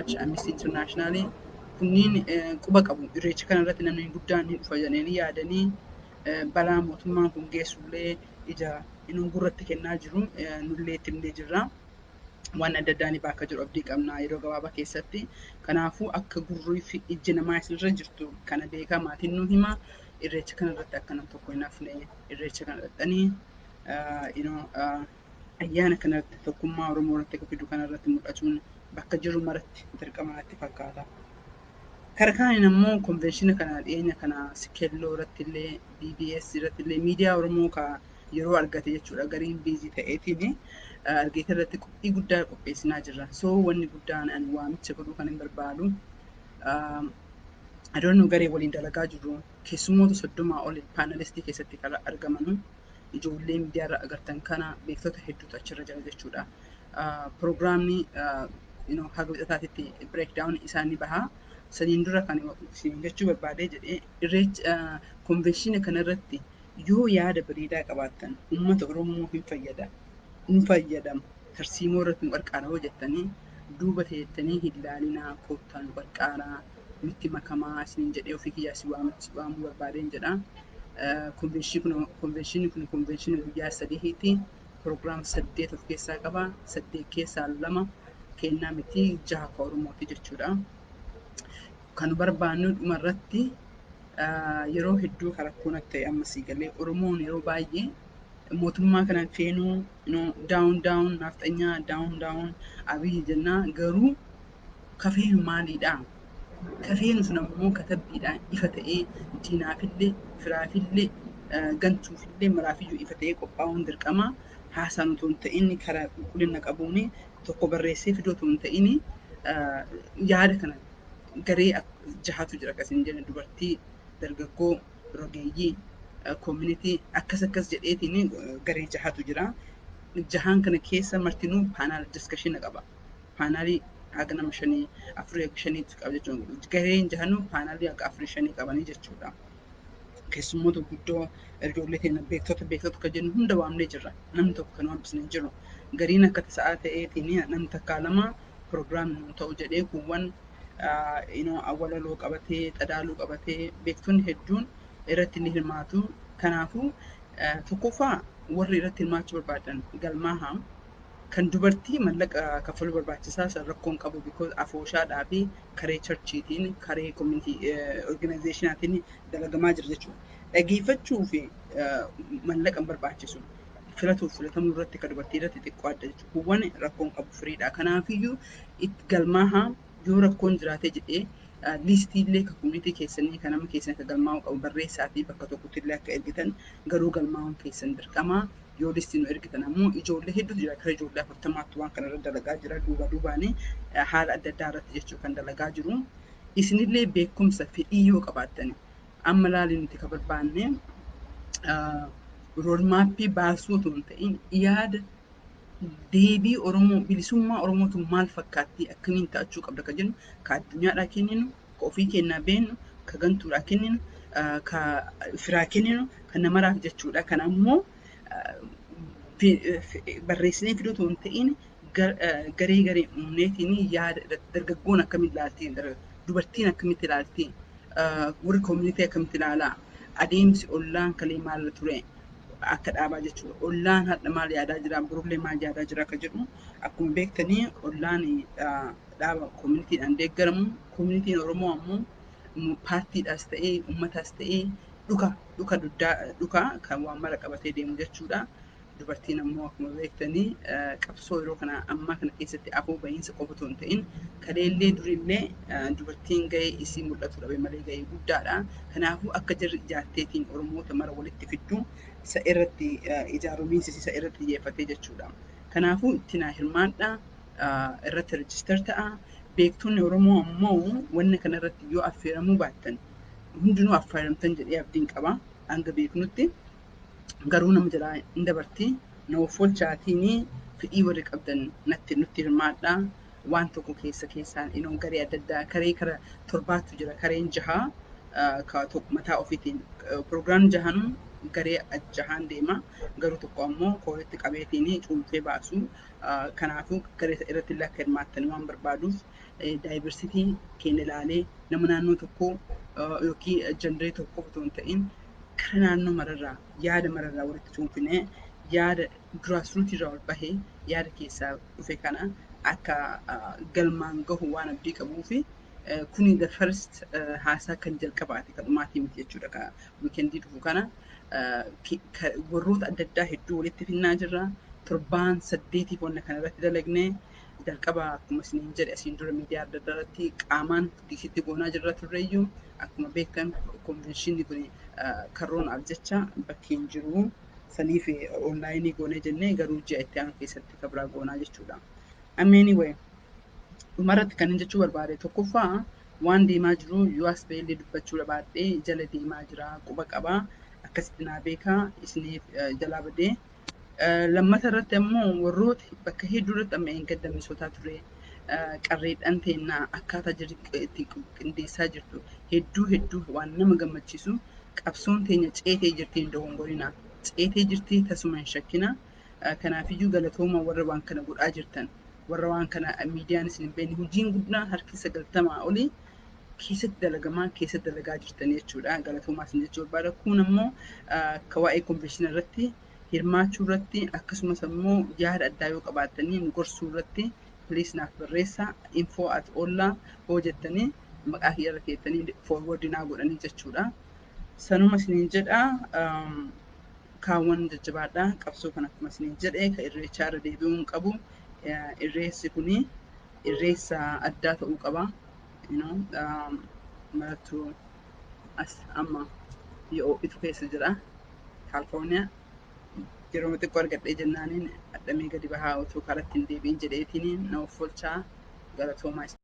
much Amnesty International kunniin quba qabu irreecha kana irratti namni guddaan ni dhufa jedhanii yaadanii balaa mootummaan kun geessullee ija inni gurratti kennaa jiru nullee ittillee jirra. Waan adda addaa ni bakka jiru abdii qabna yeroo gabaabaa keessatti. Kanaafuu akka gurrii fi ijji namaa isirra jirtu kana beekaa maatiin nu hima irreecha kana irratti akka nam tokko hin hafne irreecha kana dhaqanii ayyaana kana irratti tokkummaa Oromoo irratti akka fidu kana irratti mul'achuun bakka jiru maratti dirqamaatti fakkaata. Kara kaaniin ammoo konvenshiina kana dhiyeenya kana Sikelloo irratti illee BBS irratti illee miidiyaa Oromoo ka yeroo argate jechuudha gariin biizii ta'eetiin argeeta irratti qophii guddaa qopheessinaa jirra. So wanni guddaan ani waamicha godhuu kan hin barbaadu adoonnu garee waliin dalagaa jirru keessummoota 30 ol paanalistii keessatti kan argamanu ijoollee miidiyaa irra agartan kana beektota hedduutu achirra jira jechuudha. Proogiraamni haga bixataatitti breakdown isaanii bahaa. Saniin dura kan isin jechuu barbaadee jedhee irreecha konvenshiina kana irratti yoo yaada bareedaa qabaattan uummata Oromoo hin fayyadamu tarsiimoo irratti nu qarqaara hojjettanii duuba teettanii hin ilaalinaa koottaa nu qarqaaraa nutti makamaa isin jedhee ofii kiyyaasii waamuu barbaadeen jedha. Konvenshiinni kun konvenshiinii guyyaa 3ti. Proogiraam 8 of keessaa qaba. 8 keessaa 2 kennaa miti 6 akka Oromooti jechuudha. Kan barbaannu dhumarratti yeroo hedduu rakkoon akka ta'e ammas galee Oromoon yeroo baay'ee mootummaa kanaan feenuu down nafxanyaa down abiyyi jennaa garuu kafeenu maaliidha? Kafeenu sun ammoo katabbiidhaan ifa ta'ee diinaafillee firaafillee gantuufillee maraafiyyuu ifa ta'ee qophaa'uun dirqama. Haasaan otoo hin ta'in karaa qulqullina qabuun tokko barreessee fidoo otoo hin ta'in yaada kana garee 6tu jira akkasiin jedhan dubartii dargaggoo rogeeyyii community akkas jedheetiin garee 6tu jira. 6 kana keessa martinuu paanaal discussion qaba. Paanaalii haga nama 4-5 qaba jechuudha. Gareen 6 paanaalii haga 4-5 qabanii jechuudha. Keessummoota guddoo ijoollee keenya beektota kan jennu hunda waamnee jirra. Namni tokko kan waamsine hin jiru. Gariin akka tasa'aa ta'eetiin namni takkaa lama proogiraamni nu ta'u jedhee kuuwwan awwalaloo qabatee xadaaluu qabatee beektonni hedduun irratti ni hirmaatu. Kanaafuu tokkoffaa warri irratti hirmaachuu barbaadan galmaahaa kan dubartii mallaqa kaffaluu barbaachisaa san rakkoon qabu because afooshaadhaa fi karee charchiitiin karee community organizationaatiin dalagamaa jira jechuudha. Dhageeffachuu fi mallaqa barbaachisu filatamuu irratti kan dubartii irratti xiqqoo adda jechuudha. Kuuwwan rakkoon qabu firiidha. Kanaafiyyuu itti galmaahaa yoo rakkoon jiraatee jedhee liistiillee kan community keessanii kan nama keessan kan galmaa'uu qabu barreessaa fi bakka tokkotti illee akka ergitan garuu galmaa'uun keessan dirqamaa. Yoo listii nu ergitan ammoo ijoollee hedduutu jira. Kara ijoollee 40 waan kana irra dalagaa jira. Duubaanii haala adda addaa irratti jechuu kan dalagaa jiru. Isinillee beekumsa fedhii yoo qabaattan amma laalii nuti kan barbaanne roodmaappii baasuu otoo hin ta'in yaada deebii Oromoo bilisummaa Oromootu maal fakkaatti akkamiin ta'achuu qabda kan jennu ka addunyaadhaa kenninu ka ofii kennaa beennu ka gantuudhaa kenninu ka firaa kenninu kan namaraaf jechuudha. Kan ammoo barreessinee fiduu otoo hin ta'in garee uumneetiin yaada dargaggoon akkamitti ilaalti dubartiin akkamitti ilaalti warri community akkamitti ilaalaa adeemsi ollaan kalee maal ture akka dhaabaa jechuudha. Ollaan hadha maal yaadaa jira birullee maal yaadaa jira akka jedhu akkuma beektanii ollaan dhaaba communityidhaan deeggaramu. Community'n Oromoo ammoo paartiidhaas ta'ee uummataas ta'ee dhuka kan waan mara qabatee deemu jechuudha. Dubartiin ammoo akkuma beektanii qabsoo yeroo kana ammaa kana keessatti afoo bahiinsa qofa otoo hin ta'in kaleellee durillee dubartiin gahee isii mul'atu dhabe malee gahee guddaadha. Kanaafuu akka jarri ijaarteetiin Oromoota mara walitti fidduu isa irratti ijaarumiinsi isa irratti xiyyeeffatee jechuudha. Kanaafuu itti naa hirmaadhaa irratti register ta'a. Beektonni Oromoo ammoo wanna kana irratti yoo affeeramuu baattan hundinuu affeeramtan jedhee abdiin qaba. Hanga beeknutti garuu nama jalaa hin dabarti nama folchaatiin fedhii warri qabdan nutti hirmaadhaa. Waan tokko keessaan garee adda addaa karee kara 7tu jira. Kareen 6 ka tokko mataa ofiitiin proogiraam 6 garee jahaan deema. Garuu tokko ammoo kooretti qabeetiin cuunfee baasu. Kanaafuu garee irratti illee akka hirmaattanii waan barbaaduuf daayivarsitii keenya ilaalee nama naannoo tokkoo yookiin jandaree tokko otoo hin ta'in kara naannoo mararraa yaada mararraa walitti cuunfinee yaada giraasruutii irraa ol bahee yaada keessaa dhufe kana akka galmaan gahu waan abdii qabuu fi kuni the first haasaa kan jalqabaati kan dhumaatii miti jechuudha ka wiikendii dhufu kana warroota adda addaa hedduu walitti finnaa jirra torbaan 8 wanna kana irratti dalagnee jalqaba akkuma isiniin jedhe asiin dura miidiyaa adda addaa irratti qaamaan diisitti goonaa jirra turreeyyuu akkuma beekan konvenshinni kun karoonaaf jecha bakkeen jiru saniif onlaayinii goonee jennee garuu ji'a itti aanu keessatti kabraa goonaa jechuudha. Anyway, dhumarratti kan jechuu barbaade tokkoffaa waan deemaa jiru yoo as ba'ee dubbachuu barbaadee jala deemaa jira quba qabaa akkasitti naa beekaa isiniif jalaa badee. Lammata irratti ammoo warrooti bakka hedduu irratti amma eeggadammisotaa ture qarreedhaan teennaa akkaataa jirri itti qindeessaa jirtu hedduu waan nama gammachiisu qabsoon teenya ceetee jirti hin dogongorinaa ceetee jirti tasuma hin shakkina. Kanaafiyyuu galatooma warra waan kana godhaa jirtan warra waan kana miidiyaan isin hin beekne hojiin guddaan harki 90 olii keessatti dalagamaa keessatti dalagaa jirtan jechuudha. Galatoomaa isin jechuu barbaada. Kun ammoo akka waa'ee konvenshinii irratti hirmaachuu irratti akkasumas ammoo yaada addaa yoo qabaattanii nu gorsuu irratti please naaf barreessaa info@olla hoo jettanii maqaa kiyya irra keessanii forward naa godhanii jechuudha. Sanuma isiniin jedha kaawwan jajjabaadhaa qabsoo kan akkuma isiniin jedhe ka irreechaa irra deebi'uun qabu irreessi kuni irreessa addaa ta'uu qaba. Marattuu as amma yoo itu keessa jira Kaalifoorniyaa. Yeroo xiqqoo argadhee jennaaniin adhamee gadi bahaa otoo karatti hin deebiin jedheetiin na offolchaa galatoomaa.